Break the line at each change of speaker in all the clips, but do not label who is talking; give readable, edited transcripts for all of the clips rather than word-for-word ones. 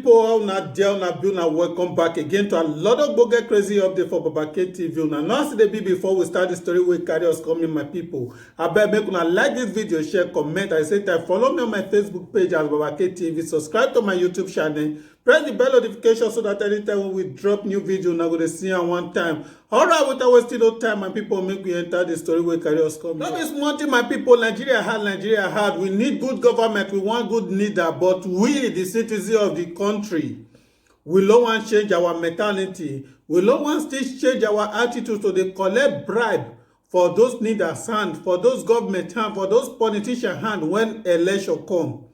people, how na there na bill na welcome back again to a lot of boge crazy update for Babake TV. Now see the be before we start the story wey carry us coming, my people. Abeg make una like this video, share, comment. I say that follow me on my Facebook page as Babake TV. Subscribe to my YouTube channel. Press the bell notification so that anytime when we drop new video, na go dey see am one time. Alright, without wasting no time, my people, make we enter the story wey carry us coming. No be small thing, my people. Nigeria hard. We need good government. We want good leader, but we, the citizens of the country, we don't want change our mentality. We don't want to change our attitude to dey collect bribe for those leaders hand, for those government hand, for those politician hand when election come.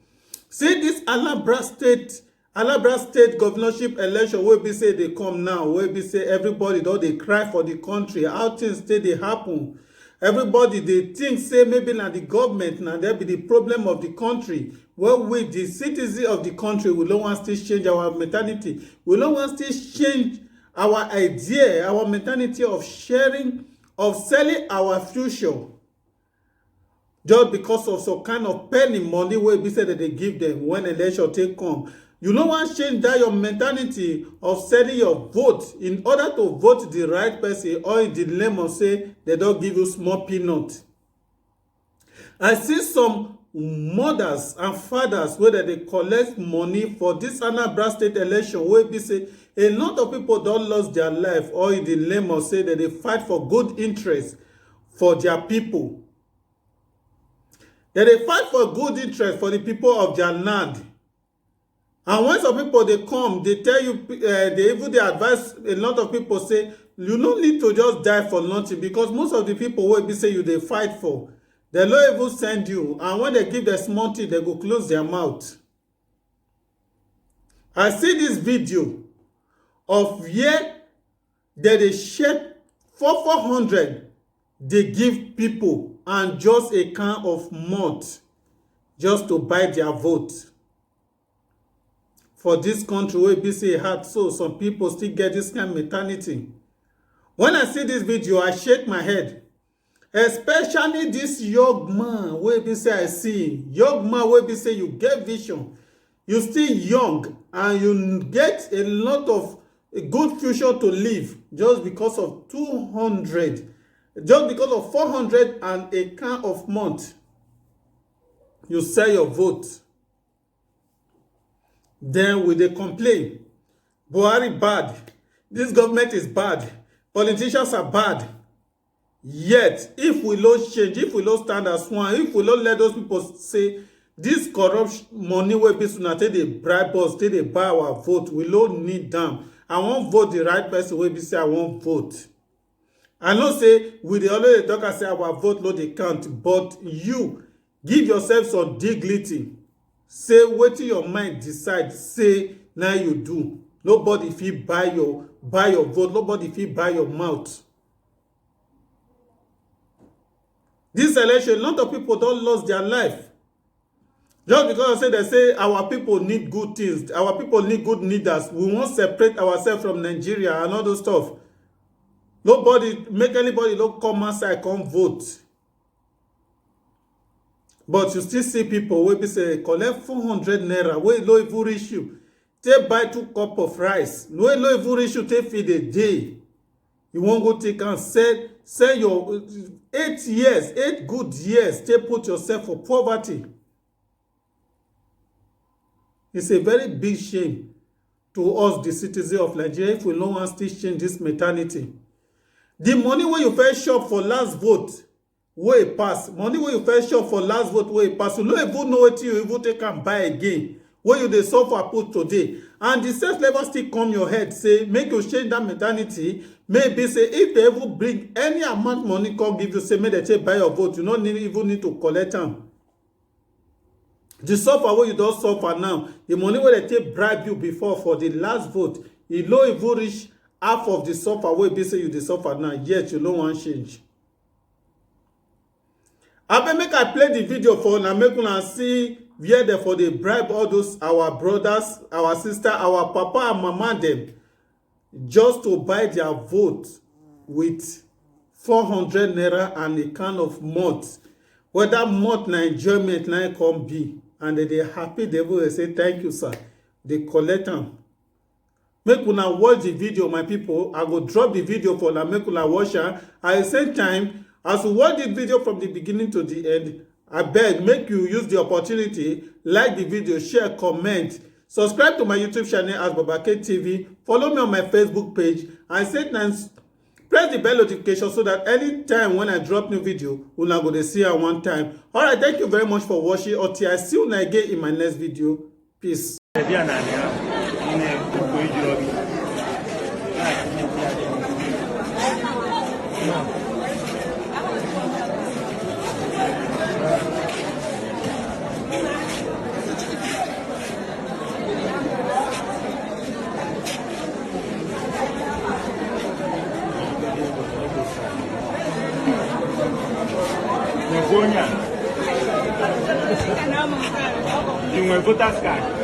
See this Alabra state governorship election wey be say dey come now, wey be say everybody don dey cry for the country, how things dey happen. Everybody dey think say maybe na the government na there be the problem of the country. Well, we the citizens of the country, we don't want to change our mentality. We don't want to change our idea, our mentality of sharing, of selling our future just because of some kind of penny money wey be say that they give them when election take come. You don't want to change that your mentality of selling your vote in order to vote the right person, or in the name of say they don't give you small peanut. I see some mothers and fathers where they collect money for this Anambra state election wey be say a lot of people don't lose their life, or in the name of say that they fight for good interest for their people. That they fight for good interest for the people of their land. And when some people they come, they tell you, they advise a lot of people say, you don't need to just die for nothing, because most of the people will be say you they fight for, they don't even send you. And when they give the small thing, they go close their mouth. I see this video of where they share 400 they give people and just a can of malt just to buy their vote. For this country wey be say hard, so some people still get this kind of mentality. When I see this video, I shake my head. Especially this young man wey be say I see. Young man wey be say you get vision. You still young and you get a lot of a good future to live just because of 200. Just because of 400 and a can of month. You sell your vote. Then we dey complain, Buhari bad, this government is bad, politicians are bad. Yet, if we don't change, if we don't stand as one, if we don't let those people say this corrupt money wey be una take dey bribe us, take dey buy our vote, we don't need them. I won't vote the right person wey be say I won't vote. I know say we dey always talk and say our vote no dey count, but you give yourself some dignity. Say wetin your mind decide, say now you do. Nobody fit buy your vote. Nobody fit buy your mouth. This election, a lot of people don't lose their life. Just because they say our people need good things. Our people need good leaders. We won't separate ourselves from Nigeria and all those stuff. Nobody, make anybody don't come outside, come vote. But you still see people wey be say collect 400 naira wey no even reach you. Take buy 2 cups of rice. Wey no even reach you, take feed a day. You won't go take and sell your 8 good years, take put yourself for poverty. It's a very big shame to us, the citizens of Nigeria, if we no want to change this mentality. The money wey you first shop for last vote, wey pass, money wey you first shop for last vote wey pass, you no even know wetin you even take and buy again, wey you dey suffer put today. And the self level still come your head say make you change that mentality. Maybe say if they even bring any amount money come give you, say make they take buy your vote, you no even need to collect am. The suffer wey you don suffer now, the money wey they take bribe you before for the last vote, e no even reach half of the suffer wey be say you dey suffer now, yet you no wan change. I make I play the video for una, make una see where they for the bribe all those our brothers, our sister, our papa and mama them, just to buy their vote with 400 naira and a can of malt. Whether malt na enjoyment na come be, and they happy, they will say thank you sir. dey collect am. Make una watch the video, my people. I go drop the video for una, make una watch am. At the same time, as you watch this video from the beginning to the end, I beg make you use the opportunity, like the video, share, comment, subscribe to my YouTube channel as Babake TV, follow me on my Facebook page, and press the bell notification so that anytime when I drop new video, una go dey see am one time. Alright, thank you very much for watching. Until I see una again in my next video. Peace.
You will vote as card.